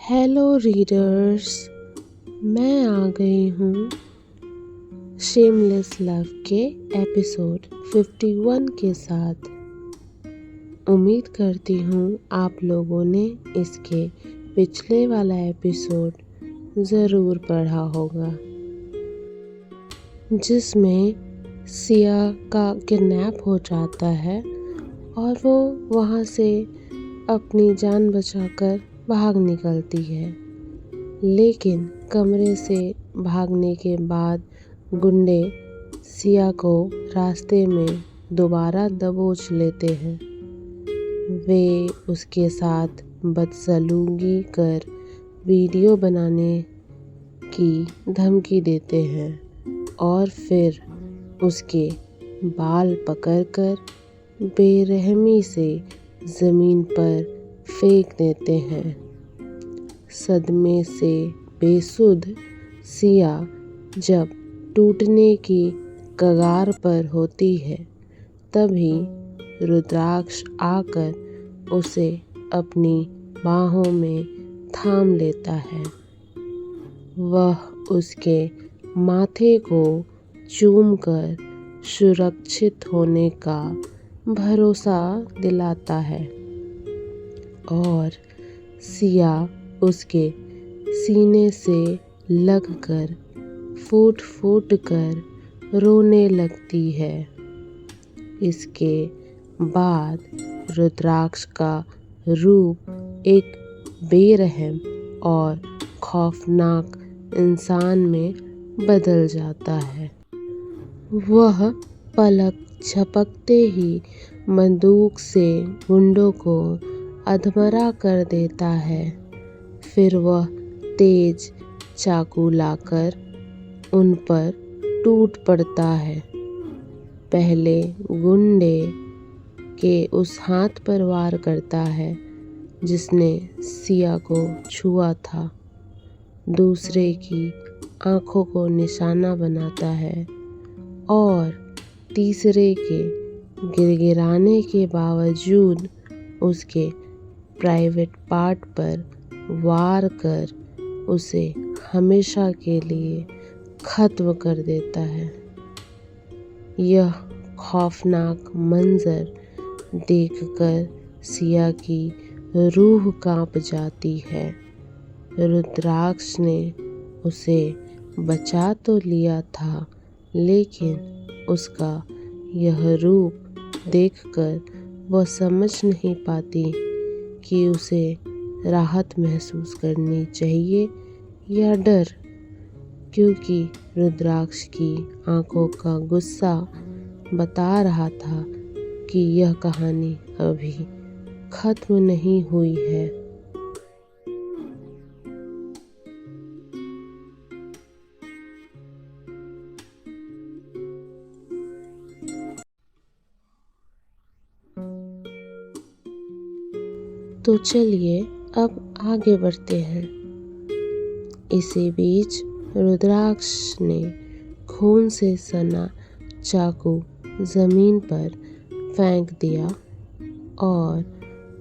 Hello readers, मैं आ गई हूँ शेमलेस लव के एपिसोड 51 के साथ। उम्मीद करती हूँ आप लोगों ने इसके पिछले वाला एपिसोड ज़रूर पढ़ा होगा, जिसमें सिया का किडनैप हो जाता है और वो वहाँ से अपनी जान बचाकर भाग निकलती है। लेकिन कमरे से भागने के बाद गुंडे सिया को रास्ते में दोबारा दबोच लेते हैं। वे उसके साथ बदसलूकी कर वीडियो बनाने की धमकी देते हैं और फिर उसके बाल पकड़कर बेरहमी से ज़मीन पर फेंक देते हैं। सदमे से बेसुध सिया जब टूटने की कगार पर होती है, तभी रुद्राक्ष आकर उसे अपनी बाहों में थाम लेता है। वह उसके माथे को चूमकर सुरक्षित होने का भरोसा दिलाता है और सिया उसके सीने से लगकर फूट फूट कर रोने लगती है। इसके बाद रुद्राक्ष का रूप एक बेरहम और खौफनाक इंसान में बदल जाता है। वह पलक झपकते ही बंदूक से गुंडों को अधमरा कर देता है। फिर वह तेज चाकू लाकर उन पर टूट पड़ता है। पहले गुंडे के उस हाथ पर वार करता है जिसने सिया को छुआ था, दूसरे की आंखों को निशाना बनाता है और तीसरे के गिड़गिड़ाने के बावजूद उसके प्राइवेट पार्ट पर वार कर उसे हमेशा के लिए खत्म कर देता है। यह खौफनाक मंजर देखकर सिया की रूह कांप जाती है। रुद्राक्ष ने उसे बचा तो लिया था, लेकिन उसका यह रूप देखकर वह समझ नहीं पाती कि उसे राहत महसूस करनी चाहिए या डर, क्योंकि रुद्राक्ष की आंखों का गुस्सा बता रहा था कि यह कहानी अभी खत्म नहीं हुई है। तो चलिए अब आगे बढ़ते हैं। इसी बीच रुद्राक्ष ने खून से सना चाकू जमीन पर फेंक दिया और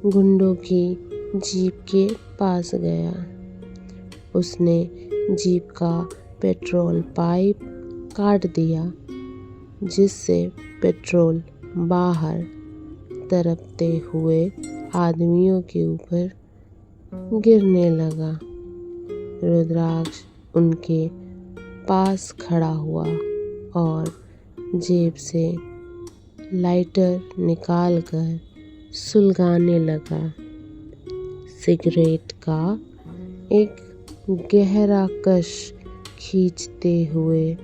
गुंडों की जीप के पास गया। उसने जीप का पेट्रोल पाइप काट दिया, जिससे पेट्रोल बाहर तरपते हुए आदमियों के ऊपर गिरने लगा। रुद्राक्ष उनके पास खड़ा हुआ और जेब से लाइटर निकालकर सुलगाने लगा। सिगरेट का एक गहरा कश खींचते हुए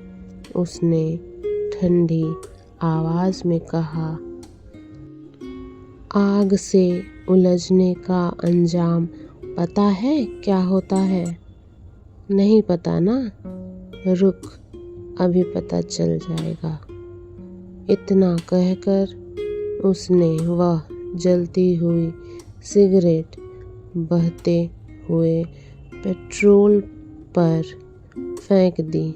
उसने ठंडी आवाज में कहा, आग से उलझने का अंजाम पता है क्या होता है? नहीं पता ना? रुक, अभी पता चल जाएगा। इतना कहकर उसने वह जलती हुई सिगरेट बहते हुए पेट्रोल पर फेंक दी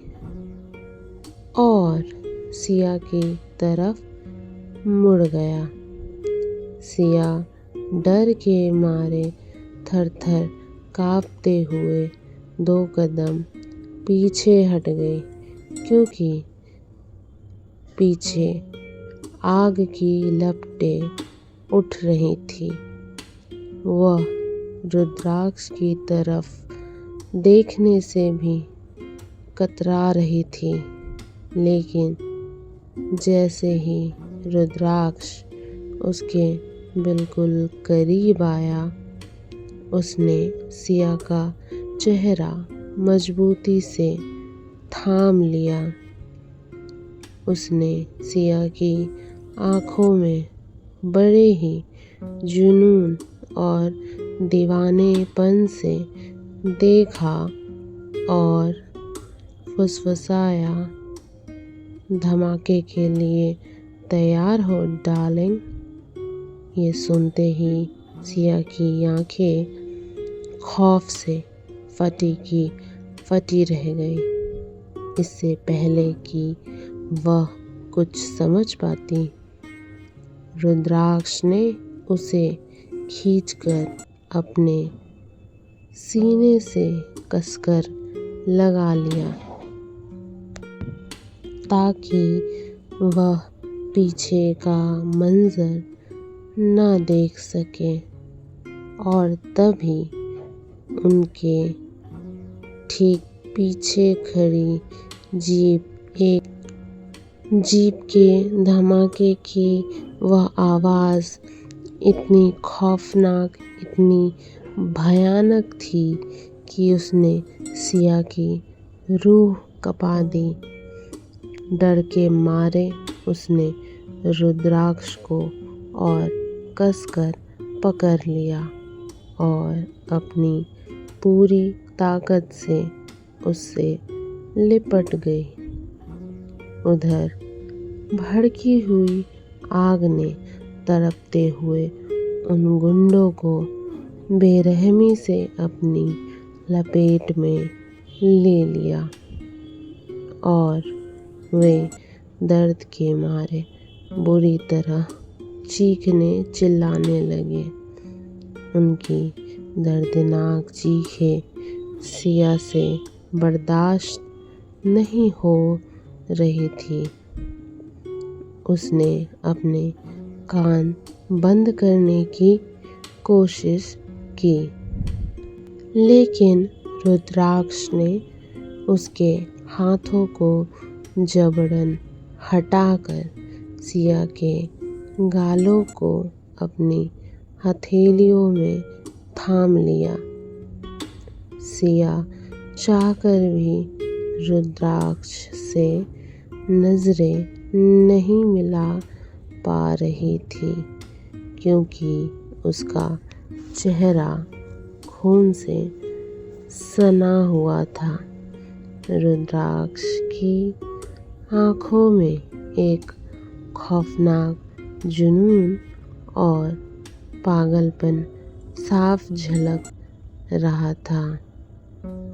और सिया की तरफ मुड़ गया। सिया डर के मारे थर-थर कांपते हुए 2 कदम पीछे हट गई, क्योंकि पीछे आग की लपटें उठ रही थी। वह रुद्राक्ष की तरफ देखने से भी कतरा रही थी, लेकिन जैसे ही रुद्राक्ष उसके बिल्कुल करीब आया, उसने सिया का चेहरा मजबूती से थाम लिया। उसने सिया की आँखों में बड़े ही जुनून और दीवानेपन से देखा और फुसफुसाया, धमाके के लिए तैयार हो डार्लिंग। ये सुनते ही सिया की आंखें खौफ से फटी की फटी रह गई। इससे पहले कि वह कुछ समझ पाती, रुद्राक्ष ने उसे खींचकर अपने सीने से कसकर लगा लिया, ताकि वह पीछे का मंजर न देख सके। और तभी उनके ठीक पीछे खड़ी जीप के धमाके की वह आवाज़ इतनी खौफनाक, इतनी भयानक थी कि उसने सिया की रूह कँपा दी। डर के मारे उसने रुद्राक्ष को और कसकर पकड़ लिया और अपनी पूरी ताकत से उससे लिपट गई। उधर भड़की हुई आग ने तड़पते हुए उन गुंडों को बेरहमी से अपनी लपेट में ले लिया और वे दर्द के मारे बुरी तरह चीखने चिल्लाने लगे। उनकी दर्दनाक चीखें सिया से बर्दाश्त नहीं हो रही थी। उसने अपने कान बंद करने की कोशिश की, लेकिन रुद्राक्ष ने उसके हाथों को जबरन हटाकर सिया के गालों को अपनी हथेलियों में थाम लिया। सिया चाहकर भी रुद्राक्ष से नजरें नहीं मिला पा रही थी, क्योंकि उसका चेहरा खून से सना हुआ था। रुद्राक्ष की आँखों में एक खौफनाक जुनून और पागलपन साफ झलक रहा था।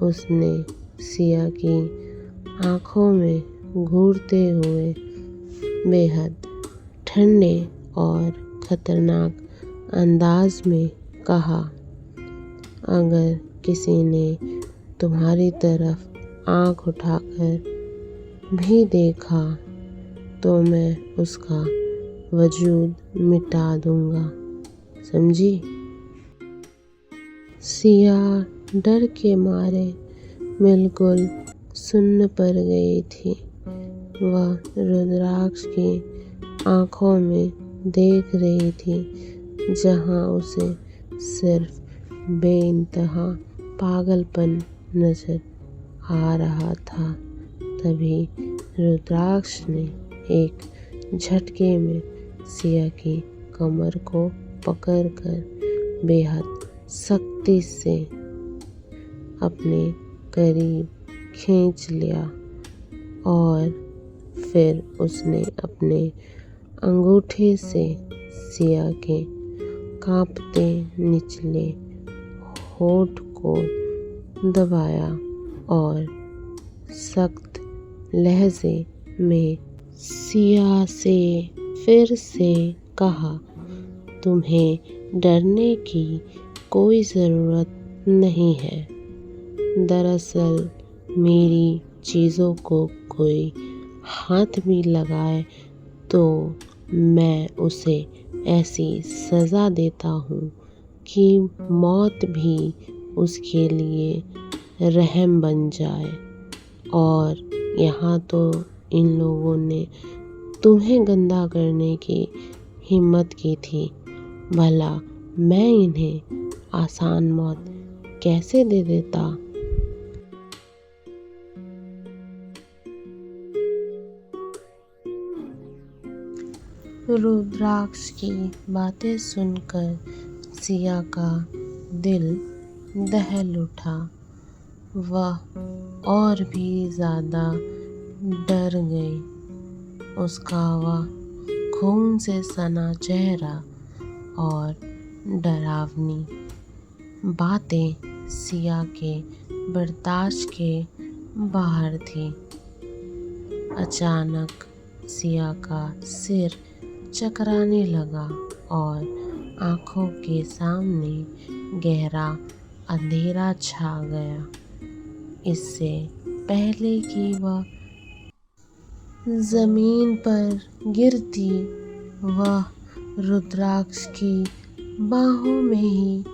उसने सिया की आँखों में घूरते हुए बेहद ठंडे और खतरनाक अंदाज में कहा, अगर किसी ने तुम्हारी तरफ आँख उठाकर भी देखा तो मैं उसका वजूद मिटा दूंगा, समझी। सिया डर के मारे बिल्कुल सुन्न पड़ गई थी। वह रुद्राक्ष की आँखों में देख रही थी, जहाँ उसे सिर्फ बेइंतहा पागलपन नजर आ रहा था। तभी रुद्राक्ष ने एक झटके में सिया की कमर को पकड़कर बेहद सख्ती से अपने करीब खींच लिया और फिर उसने अपने अंगूठे से सिया के कांपते निचले होठ को दबाया और सख्त लहजे में सिया से फिर से कहा, तुम्हें डरने की कोई ज़रूरत नहीं है। दरअसल मेरी चीज़ों को कोई हाथ भी लगाए तो मैं उसे ऐसी सज़ा देता हूँ कि मौत भी उसके लिए रहम बन जाए। और यहाँ तो इन लोगों ने तुम्हें गंदा करने की हिम्मत की थी, भला मैं इन्हें आसान मौत कैसे दे देता। रुद्राक्ष की बातें सुनकर सिया का दिल दहल उठा। वह और भी ज़्यादा डर गई। उसका वह खून से सना चेहरा और डरावनी बातें सिया के बर्दाश्त के बाहर थी। अचानक सिया का सिर चकराने लगा और आँखों के सामने गहरा अंधेरा छा गया। इससे पहले कि वह ज़मीन पर गिरती, वह रुद्राक्ष की बाहों में ही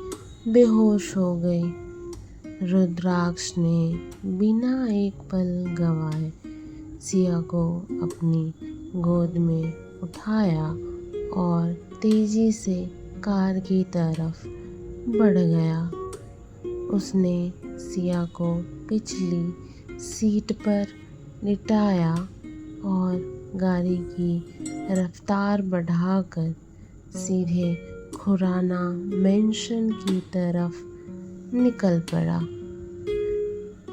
बेहोश हो गई। रुद्राक्ष ने बिना एक पल गवाए सिया को अपनी गोद में उठाया और तेजी से कार की तरफ बढ़ गया। उसने सिया को पिछली सीट पर लिटाया और गाड़ी की रफ्तार बढ़ाकर सीधे खुराना मेंशन की तरफ निकल पड़ा।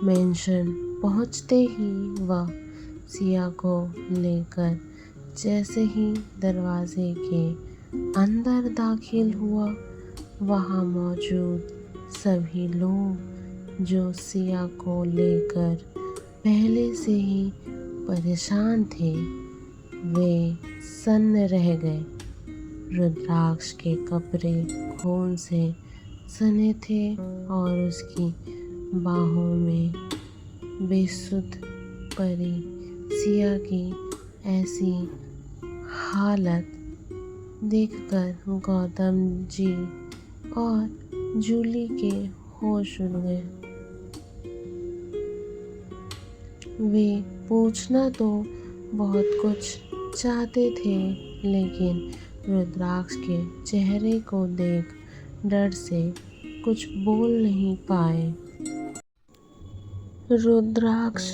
मेंशन पहुंचते ही वह सिया को लेकर जैसे ही दरवाजे के अंदर दाखिल हुआ, वहाँ मौजूद सभी लोग जो सिया को लेकर पहले से ही परेशान थे, वे सन्न रह गए। रुद्राक्ष के कपड़े खून से सने थे और उसकी बाहों में बेसुध पड़ी सिया की ऐसी हालत देखकर गौतम जी और जूली के होश उड़ गए। वे पूछना तो बहुत कुछ चाहते थे, लेकिन रुद्राक्ष के चेहरे को देख डर से कुछ बोल नहीं पाए। रुद्राक्ष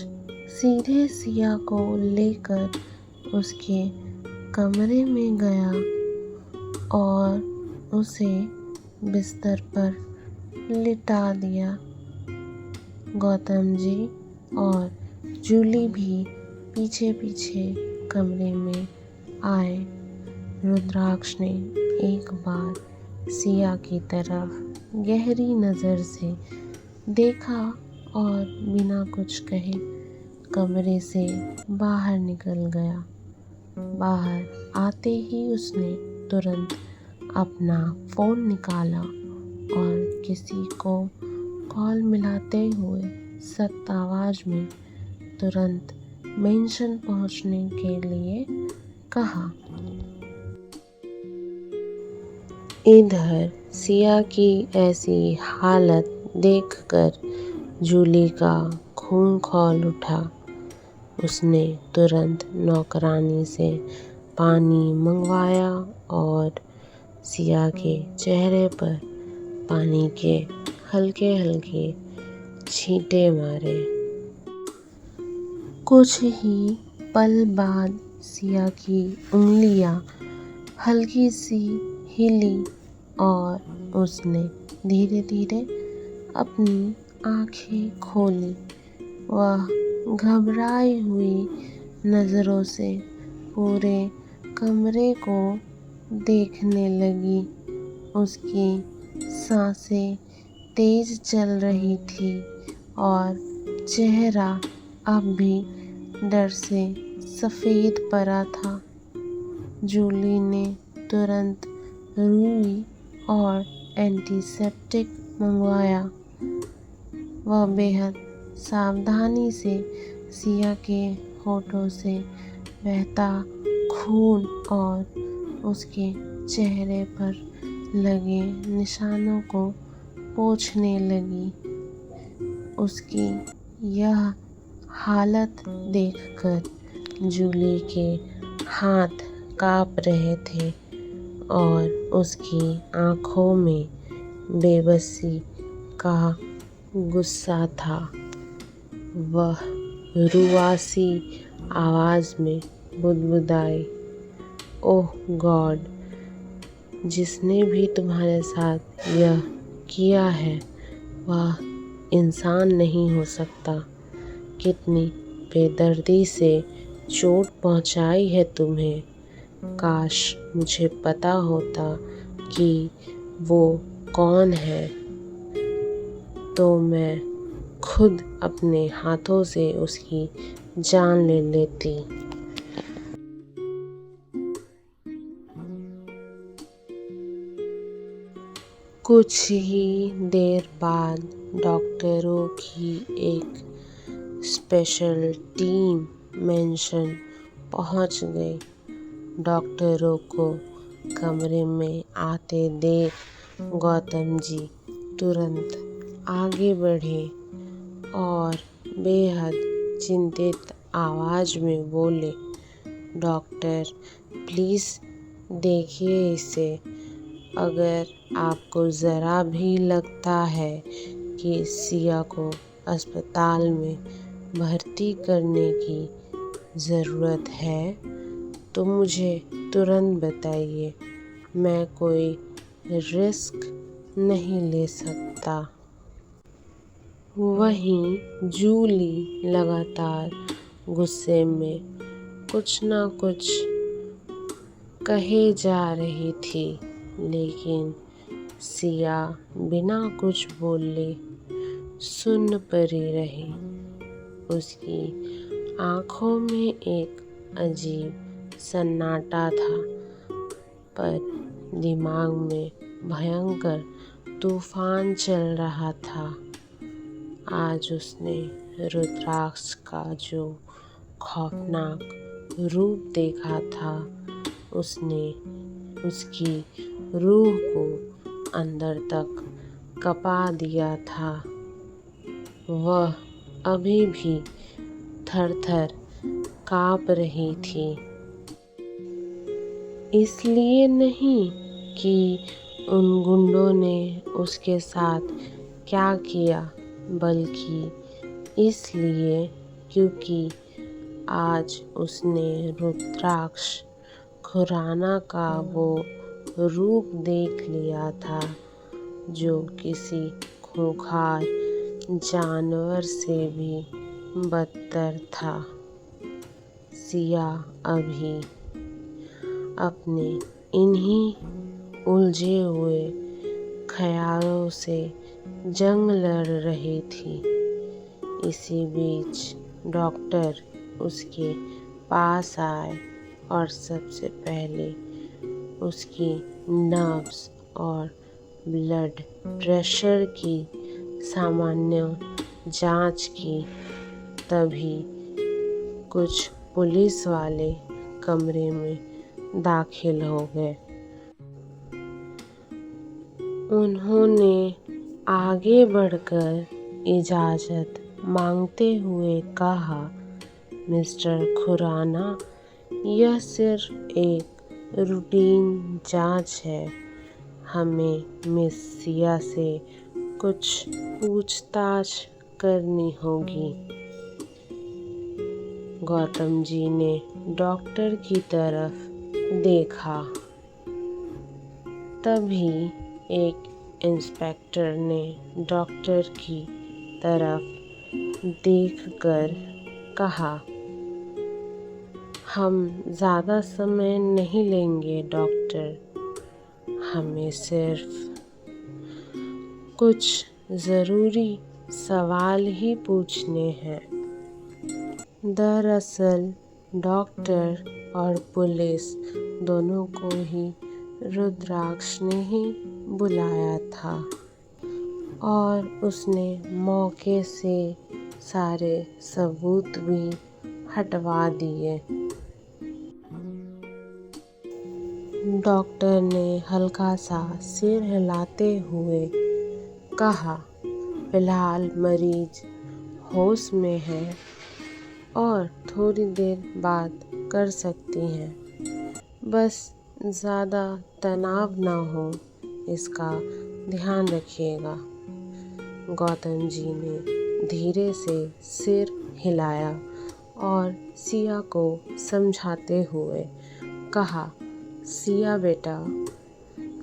सीधे सिया को लेकर उसके कमरे में गया और उसे बिस्तर पर लिटा दिया। गौतम जी और जूली भी पीछे पीछे कमरे में आए। रुद्राक्ष ने एक बार सिया की तरफ गहरी नज़र से देखा और बिना कुछ कहे कमरे से बाहर निकल गया। बाहर आते ही उसने तुरंत अपना फ़ोन निकाला और किसी को कॉल मिलाते हुए सख्त आवाज़ में तुरंत मेंशन पहुंचने के लिए कहा। इधर सिया की ऐसी हालत देखकर जूली का खून खौल उठा। उसने तुरंत नौकरानी से पानी मंगवाया और सिया के चेहरे पर पानी के हल्के हल्के छींटे मारे। कुछ ही पल बाद सिया की उंगलियां हल्की सी हिली और उसने धीरे धीरे अपनी आंखें खोली। वह घबराई हुई नज़रों से पूरे कमरे को देखने लगी। उसकी सांसें तेज चल रही थी और चेहरा अब भी डर से सफ़ेद पड़ा था। जूली ने तुरंत रुई और एंटीसेप्टिक मंगवाया वह बेहद सावधानी से सिया के होठों से बहता खून और उसके चेहरे पर लगे निशानों को पोंछने लगी। उसकी यह हालत देखकर जूली के हाथ कांप रहे थे और उसकी आंखों में बेबसी का गुस्सा था। वह रुआसी आवाज में बुदबुदाई, ओह गॉड, जिसने भी तुम्हारे साथ यह किया है वह इंसान नहीं हो सकता। कितनी बेदर्दी से चोट पहुंचाई है तुम्हें। काश मुझे पता होता कि वो कौन है, तो मैं खुद अपने हाथों से उसकी जान ले लेती। कुछ ही देर बाद डॉक्टरों की एक स्पेशल टीम मेंशन पहुंच गई। डॉक्टरों को कमरे में आते देख गौतम जी तुरंत आगे बढ़े और बेहद चिंतित आवाज में बोले, डॉक्टर प्लीज़ देखिए इसे। अगर आपको ज़रा भी लगता है कि सिया को अस्पताल में भर्ती करने की ज़रूरत है तो मुझे तुरंत बताइए। मैं कोई रिस्क नहीं ले सकता। वहीं जूली लगातार गुस्से में कुछ न कुछ कहे जा रही थी, लेकिन सिया बिना कुछ बोले सुन्न पड़ी रही। उसकी आंखों में एक अजीब सन्नाटा था, पर दिमाग में भयंकर तूफान चल रहा था। आज उसने रुद्राक्ष का जो खौफनाक रूप देखा था, उसने उसकी रूह को अंदर तक कँपा दिया था। वह अभी भी थर-थर काँप रही थी। इसलिए नहीं कि उन गुंडों ने उसके साथ क्या किया, बल्कि इसलिए क्योंकि आज उसने रुद्राक्ष खुराना का वो रूप देख लिया था जो किसी खूंखार जानवर से भी बदतर था। सिया अभी अपने इन्हीं उलझे हुए ख्यालों से जंग लड़ रही थी। इसी बीच डॉक्टर उसके पास आए और सबसे पहले उसकी नर्व्स और ब्लड प्रेशर की सामान्य जांच की। तभी कुछ पुलिस वाले कमरे में दाखिल हो गए। उन्होंने आगे बढ़कर इजाज़त मांगते हुए कहा, मिस्टर खुराना, यह सिर्फ एक रूटीन जांच है। हमें मिस सिया से कुछ पूछताछ करनी होगी। गौतम जी ने डॉक्टर की तरफ देखा। तभी एक इंस्पेक्टर ने डॉक्टर की तरफ देखकर कहा, हम ज़्यादा समय नहीं लेंगे डॉक्टर, हमें सिर्फ कुछ ज़रूरी सवाल ही पूछने हैं। दरअसल डॉक्टर और पुलिस दोनों को ही रुद्राक्ष ने ही बुलाया था। और उसने मौके से सारे सबूत भी हटवा दिए। डॉक्टर ने हल्का सा सिर हिलाते हुए कहा, फिलहाल मरीज होश में है और थोड़ी देर बाद कर सकती हैं। बस ज़्यादा तनाव ना हो, इसका ध्यान रखिएगा। गौतम जी ने धीरे से सिर हिलाया और सिया को समझाते हुए कहा, सिया बेटा,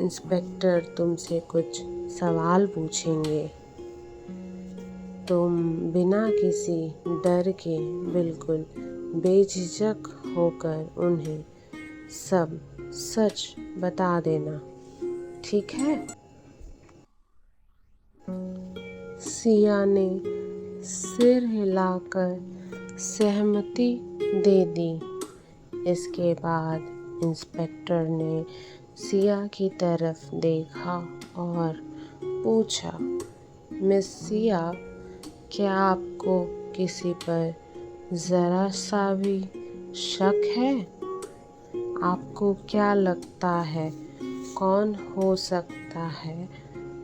इंस्पेक्टर तुमसे कुछ सवाल पूछेंगे। तुम बिना किसी डर के बिल्कुल बेझिझक होकर उन्हें सब सच बता देना, ठीक है? सिया ने सिर हिलाकर सहमति दे दी। इसके बाद इंस्पेक्टर ने सिया की तरफ देखा और पूछा, मिस सिया, क्या आपको किसी पर ज़रा सा भी शक है? आपको क्या लगता है कौन हो सकता है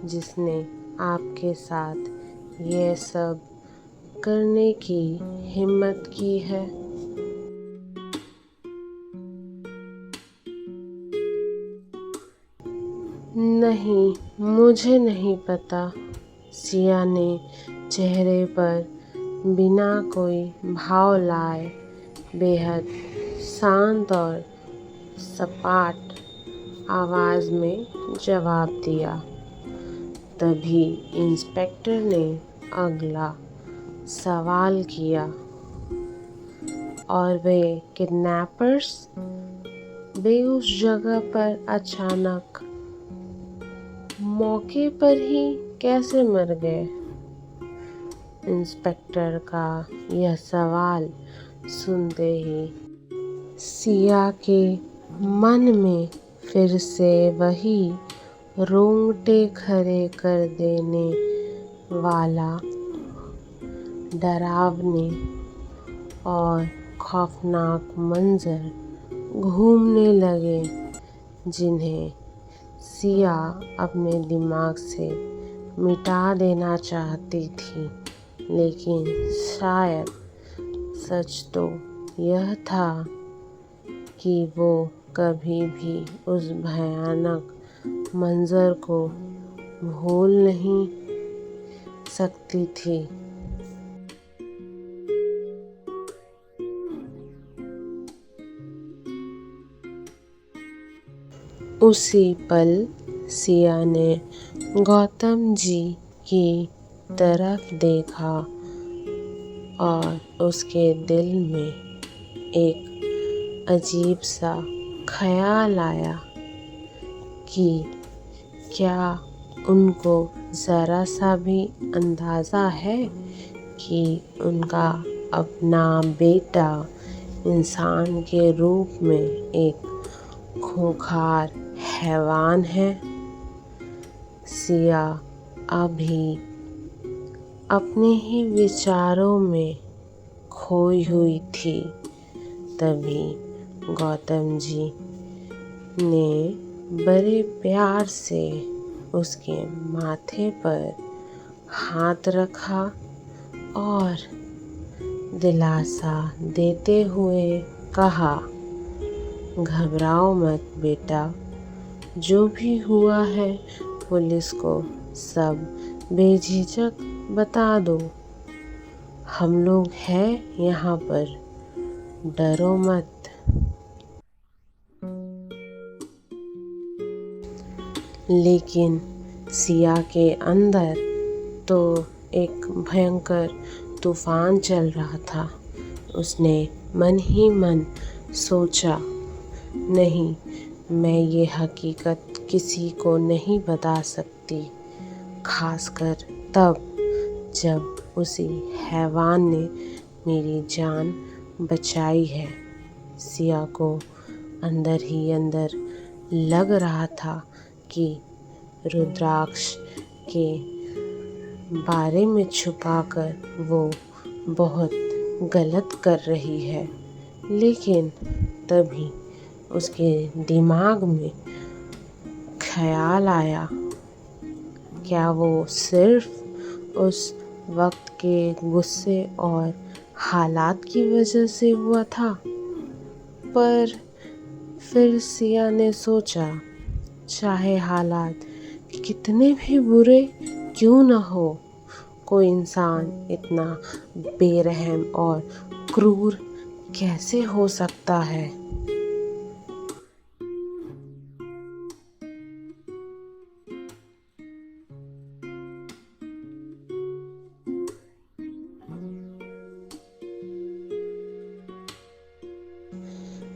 जिसने आपके साथ ये सब करने की हिम्मत की है? नहीं, मुझे नहीं पता। सिया ने चेहरे पर बिना कोई भाव लाए बेहद शांत और सपाट आवाज़ में जवाब दिया। तभी इंस्पेक्टर ने अगला सवाल किया, और वे किडनैपर्स वे उस जगह पर अचानक मौके पर ही कैसे मर गए? इंस्पेक्टर का यह सवाल सुनते ही सिया के मन में फिर से वही रोंगटे खड़े कर देने वाला डरावने और खौफनाक मंजर घूमने लगे, जिन्हें सिया अपने दिमाग से मिटा देना चाहती थी। लेकिन शायद सच तो यह था कि वो कभी भी उस भयानक मंजर को भूल नहीं सकती थी। उसी पल सिया ने गौतम जी की तरफ देखा और उसके दिल में एक अजीब सा ख्याल आया कि क्या उनको ज़रा सा भी अंदाज़ा है कि उनका अपना बेटा इंसान के रूप में एक खूंखार हैवान है? सिया अभी अपने ही विचारों में खोई हुई थी। तभी गौतम जी ने बड़े प्यार से उसके माथे पर हाथ रखा और दिलासा देते हुए कहा, घबराओ मत बेटा, जो भी हुआ है पुलिस को सब बेझिझक बता दो। हम लोग हैं यहाँ पर, डरो मत। लेकिन सिया के अंदर तो एक भयंकर तूफान चल रहा था। उसने मन ही मन सोचा, नहीं, मैं ये हकीकत किसी को नहीं बता सकती, खासकर तब जब उसी हैवान ने मेरी जान बचाई है। सिया को अंदर ही अंदर लग रहा था कि रुद्राक्ष के बारे में छुपाकर वो बहुत गलत कर रही है। लेकिन तभी उसके दिमाग में ख्याल आया, क्या वो सिर्फ उस वक्त के गुस्से और हालात की वजह से हुआ था? पर फिर सिया ने सोचा, चाहे हालात कितने भी बुरे क्यों न हो, कोई इंसान इतना बेरहम और क्रूर कैसे हो सकता है?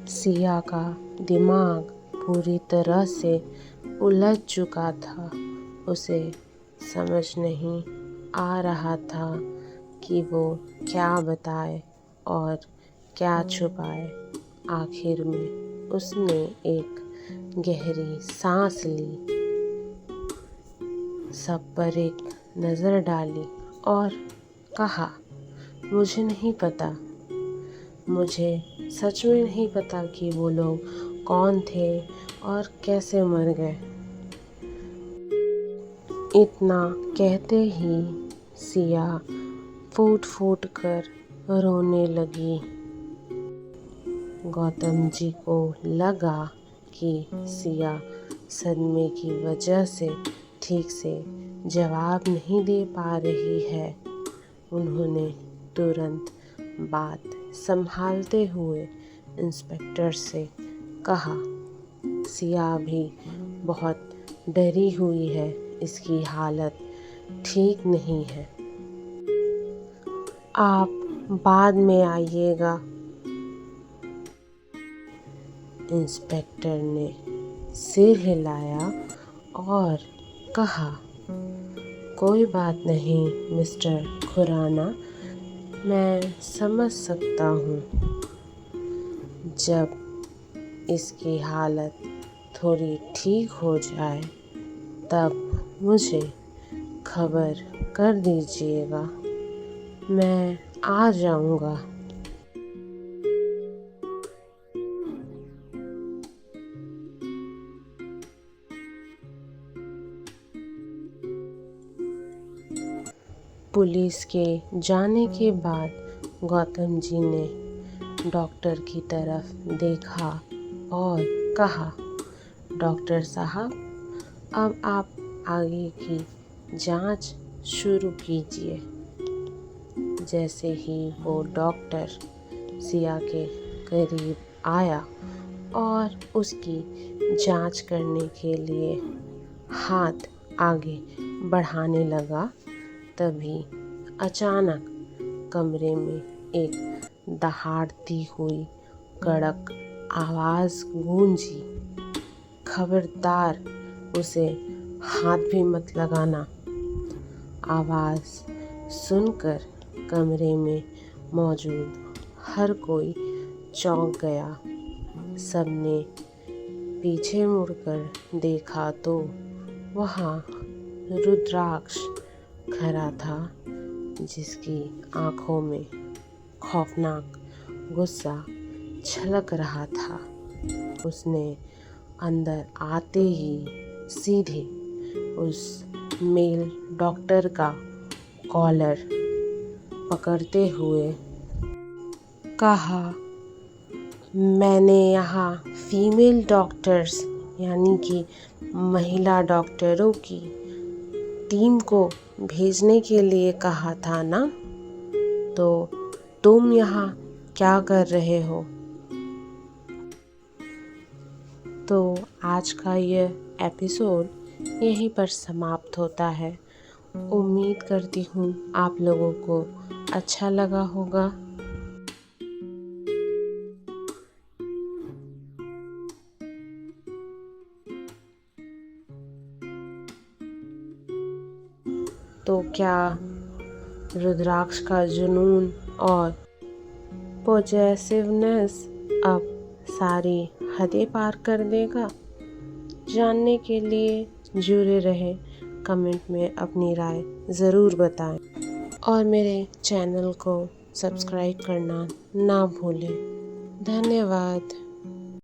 सिया का दिमाग पूरी तरह से उलझ चुका था। उसे समझ नहीं आ रहा था कि वो क्या बताए और क्या छुपाए। आखिर में उसने एक गहरी सांस ली, सब पर एक नज़र डाली और कहा, मुझे नहीं पता, मुझे सच में नहीं पता कि वो लोग कौन थे और कैसे मर गए। इतना कहते ही सिया फूट फूट कर रोने लगी। गौतम जी को लगा कि सिया सदमे की वजह से ठीक से जवाब नहीं दे पा रही है। उन्होंने तुरंत बात संभालते हुए इंस्पेक्टर से कहा, सिया भी बहुत डरी हुई है, इसकी हालत ठीक नहीं है, आप बाद में आइएगा। इंस्पेक्टर ने सिर हिलाया और कहा, कोई बात नहीं मिस्टर खुराना, मैं समझ सकता हूँ। जब इसकी हालत थोड़ी ठीक हो जाए तब मुझे खबर कर दीजिएगा, मैं आ जाऊँगा। पुलिस के जाने के बाद गौतम जी ने डॉक्टर की तरफ देखा और कहा, डॉक्टर साहब, अब आप आगे की जांच शुरू कीजिए। जैसे ही वो डॉक्टर सिया के करीब आया और उसकी जांच करने के लिए हाथ आगे बढ़ाने लगा, तभी अचानक कमरे में एक दहाड़ती हुई कड़क आवाज़ गूंजी, खबरदार उसे हाथ भी मत लगाना। आवाज़ सुनकर कमरे में मौजूद हर कोई चौंक गया। सबने पीछे मुड़कर देखा तो वहाँ रुद्राक्ष खड़ा था, जिसकी आँखों में खौफनाक गुस्सा छलक रहा था। उसने अंदर आते ही सीधे उस मेल डॉक्टर का कॉलर पकड़ते हुए कहा, मैंने यहाँ फीमेल डॉक्टर्स यानी कि महिला डॉक्टरों की टीम को भेजने के लिए कहा था ना, तो तुम यहाँ क्या कर रहे हो? तो आज का ये एपिसोड यहीं पर समाप्त होता है। उम्मीद करती हूँ आप लोगों को अच्छा लगा होगा। तो क्या रुद्राक्ष का जुनून और पॉजेसिवनेस अब सारी हदें पार कर देगा? जानने के लिए जुड़े रहे कमेंट में अपनी राय ज़रूर बताएं और मेरे चैनल को सब्सक्राइब करना ना भूलें। धन्यवाद।